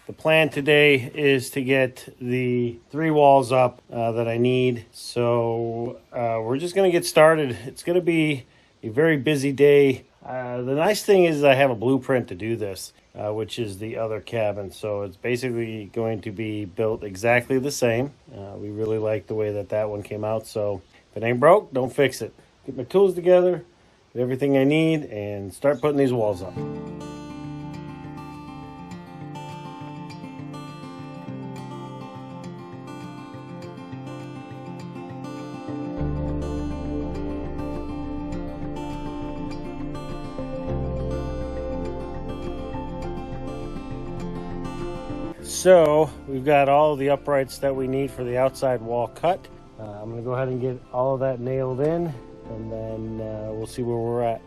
The plan today is to get the 3 walls up that I need. So we're just going to get started. It's going to be a very busy day. The nice thing is I have a blueprint to do this, which is the other cabin. So it's basically going to be built exactly the same. We really like the way that one came out. So if it ain't broke, don't fix it. Get my tools together, get everything I need, and start putting these walls up. So we've got all of the uprights that we need for the outside wall cut. I'm going to go ahead and get all of that nailed in, and then we'll see where we're at.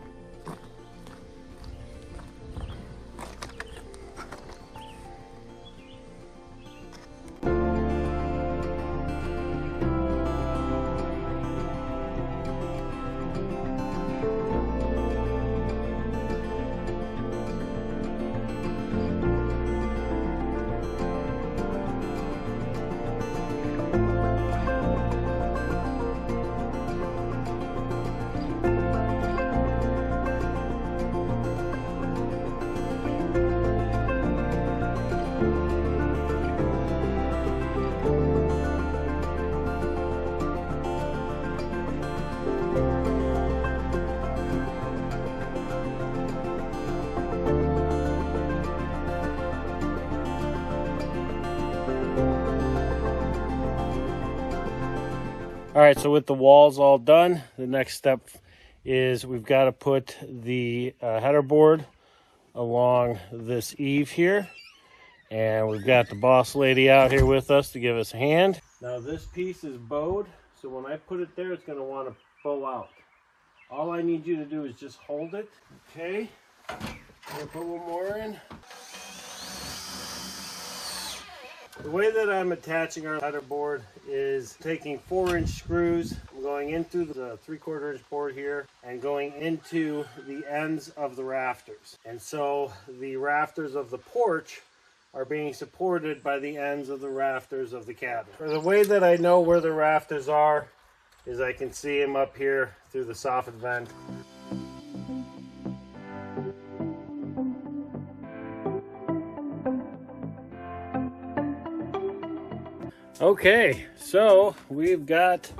All right, so with the walls all done, the next step is we've got to put the header board along this eave here. And we've got the boss lady out here with us to give us a hand. Now this piece is bowed, so when I put it there, it's going to want to bow out. All I need you to do is just hold it, okay? I'm going to put one more in. The way that I'm attaching our header board is taking 4-inch screws, I'm going in through the 3/4 inch board here and going into the ends of the rafters. And so the rafters of the porch are being supported by the ends of the rafters of the cabin. For the way that I know where the rafters are is I can see them up here through the soffit vent. Okay, so we've got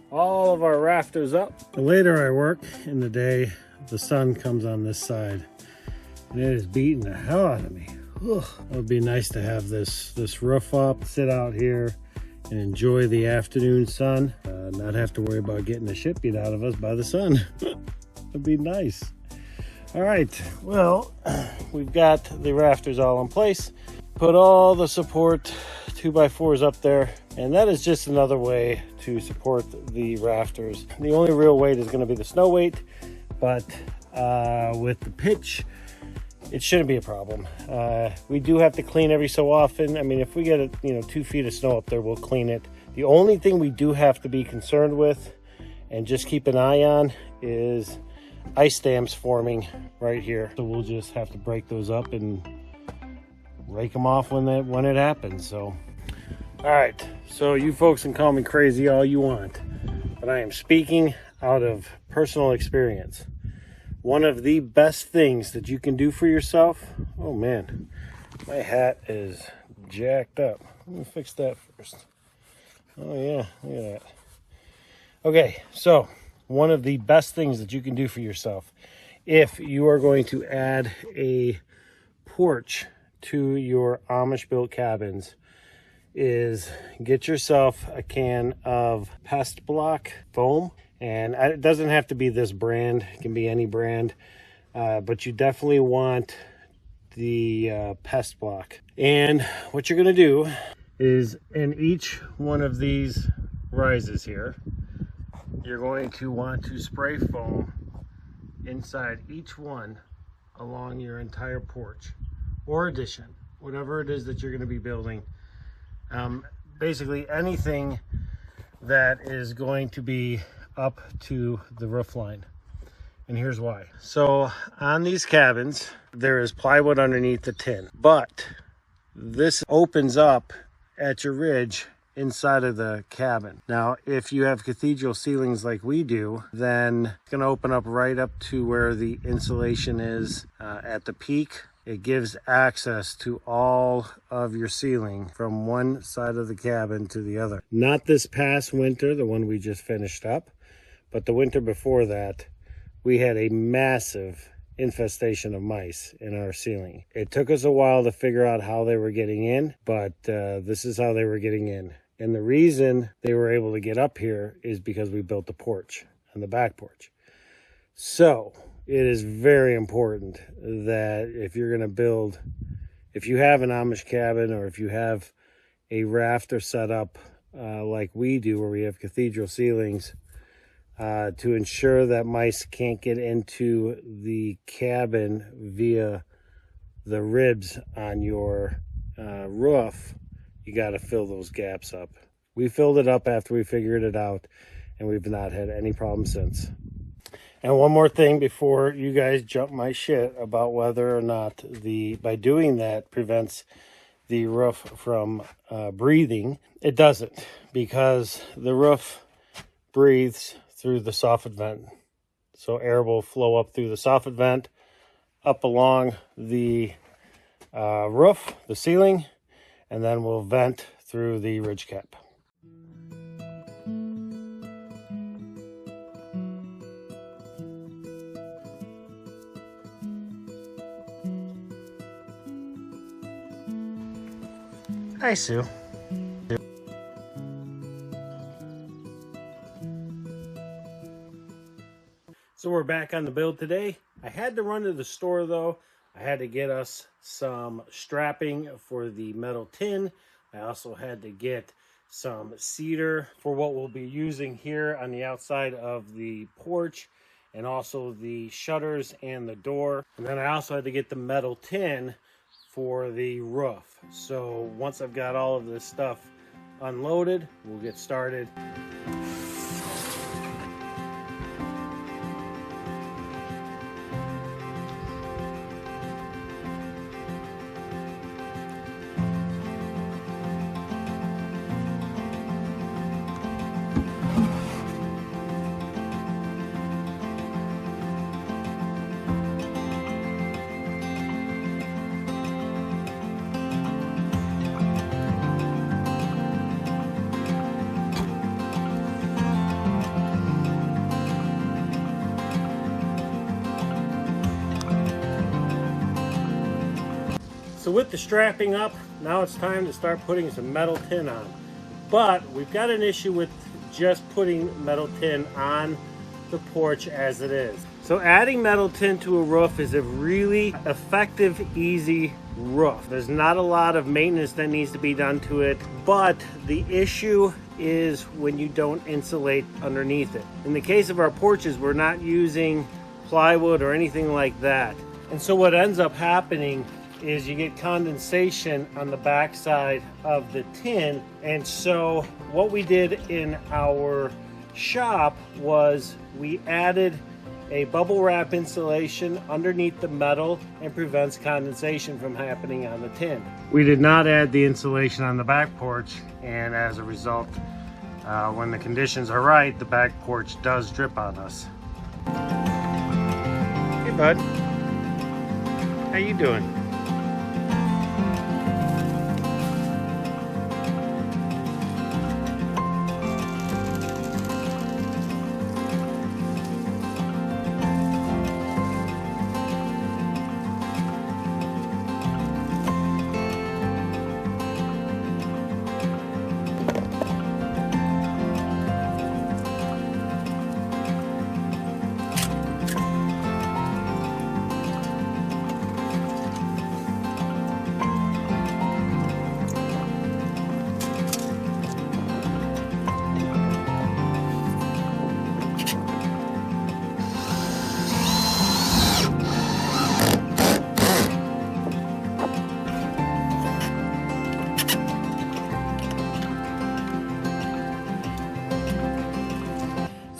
all of our rafters up. The later I work in the day, the sun comes on this side and it is beating the hell out of me. Ugh. It would be nice to have this roof up, sit out here and enjoy the afternoon sun, not have to worry about getting the shit beat out of us by the sun. It'd be nice. All right, well, we've got the rafters all in place. Put all the support 2x4s up there, and that is just another way to support the rafters. The only real weight is going to be the snow weight, but with the pitch, it shouldn't be a problem. We do have to clean every so often. I mean, if we get 2 feet of snow up there, we'll clean it. The only thing we do have to be concerned with and just keep an eye on is ice dams forming right here. So we'll just have to break those up and rake them off when it happens. So all right, so you folks can call me crazy all you want, but I am speaking out of personal experience. One of the best things that you can do for yourself, oh man, my hat is jacked up. Let me fix that first. Oh yeah, look at that. Okay, so one of the best things that you can do for yourself, if you are going to add a porch to your Amish built cabins, is get yourself a can of Pest block foam. And it doesn't have to be this brand, it can be any brand, but you definitely want the Pest block. And what you're going to do is in each one of these rises here, you're going to want to spray foam inside each one along your entire porch or addition, whatever it is that you're going to be building. basically anything that is going to be up to the roof line. And here's why. So on these cabins, there is plywood underneath the tin, but this opens up at your ridge inside of the cabin. Now, if you have cathedral ceilings like we do, then it's gonna open up right up to where the insulation is at the peak. It gives access to all of your ceiling from one side of the cabin to the other. Not this past winter, the one we just finished up, but the winter before that, we had a massive infestation of mice in our ceiling. It took us a while to figure out how they were getting in, but this is how they were getting in. And the reason they were able to get up here is because we built the porch and the back porch. So it is very important that if you're going to build, if you have an Amish cabin or if you have a rafter set up like we do, where we have cathedral ceilings, to ensure that mice can't get into the cabin via the ribs on your roof, you got to fill those gaps up. We filled it up after we figured it out, and we've not had any problems since. And one more thing before you guys jump my shit about whether or not by doing that prevents the roof from breathing. It doesn't, because the roof breathes through the soffit vent. So air will flow up through the soffit vent, up along the roof, the ceiling, and then will vent through the ridge cap. Hi, Sue. So we're back on the build today. I had to run to the store though. I had to get us some strapping for the metal tin. I also had to get some cedar for what we'll be using here on the outside of the porch, and also the shutters and the door. And then I also had to get the metal tin for the roof. So once I've got all of this stuff unloaded, we'll get started. So with the strapping up, now it's time to start putting some metal tin on. But we've got an issue with just putting metal tin on the porch as it is. So adding metal tin to a roof is a really effective, easy roof. There's not a lot of maintenance that needs to be done to it, but the issue is when you don't insulate underneath it. In the case of our porches, we're not using plywood or anything like that. And so what ends up happening is you get condensation on the backside of the tin. And so what we did in our shop was we added a bubble wrap insulation underneath the metal and prevents condensation from happening on the tin. We did not add the insulation on the back porch, and as a result, when the conditions are right, the back porch does drip on us. Hey bud, how you doing?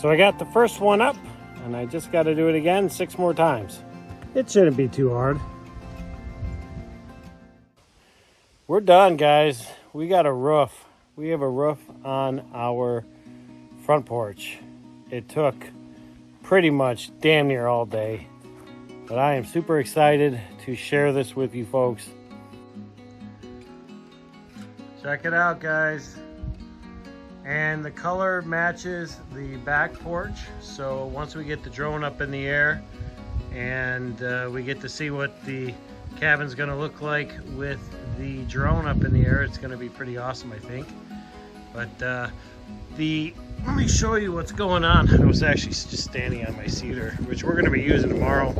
So I got the first one up, and I just got to do it again 6 more times. It shouldn't be too hard. We're done, guys. We got a roof. We have a roof on our front porch. It took pretty much damn near all day, but I am super excited to share this with you folks. Check it out, guys. And the color matches the back porch. So once we get the drone up in the air and we get to see what the cabin's gonna look like with the drone up in the air, it's gonna be pretty awesome, I think. But let me show you what's going on. I was actually just standing on my cedar, which we're gonna be using tomorrow.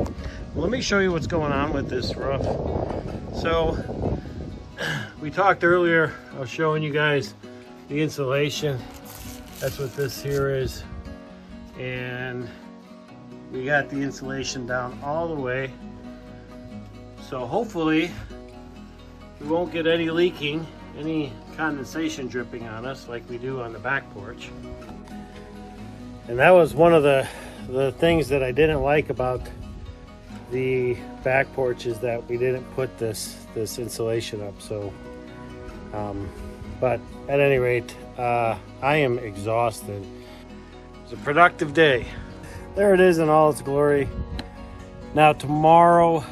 Let me show you what's going on with this roof. So we talked earlier, I was showing you guys the insulation. That's what this here is. And we got the insulation down all the way. So hopefully we won't get any leaking, any condensation dripping on us like we do on the back porch. And that was one of the things that I didn't like about the back porch, is that we didn't put this insulation up. So but at any rate, I am exhausted. It was a productive day. There it is in all its glory. Now tomorrow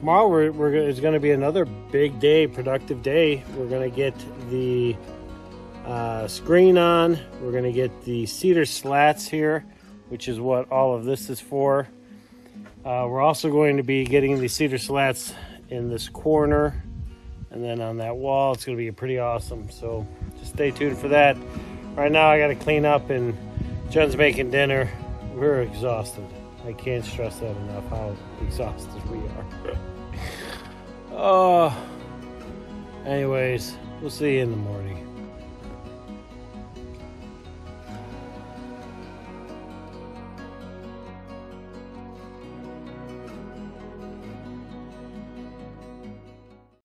it's going to be another big day, productive day. We're going to get the screen on. We're going to get the cedar slats here, which is what all of this is for. We're also going to be getting the cedar slats in this corner, and then on that wall. It's going to be pretty awesome. So just stay tuned for that. Right now I got to clean up, and Jen's making dinner. We're exhausted. I can't stress that enough, how exhausted we are. Anyways, we'll see you in the morning.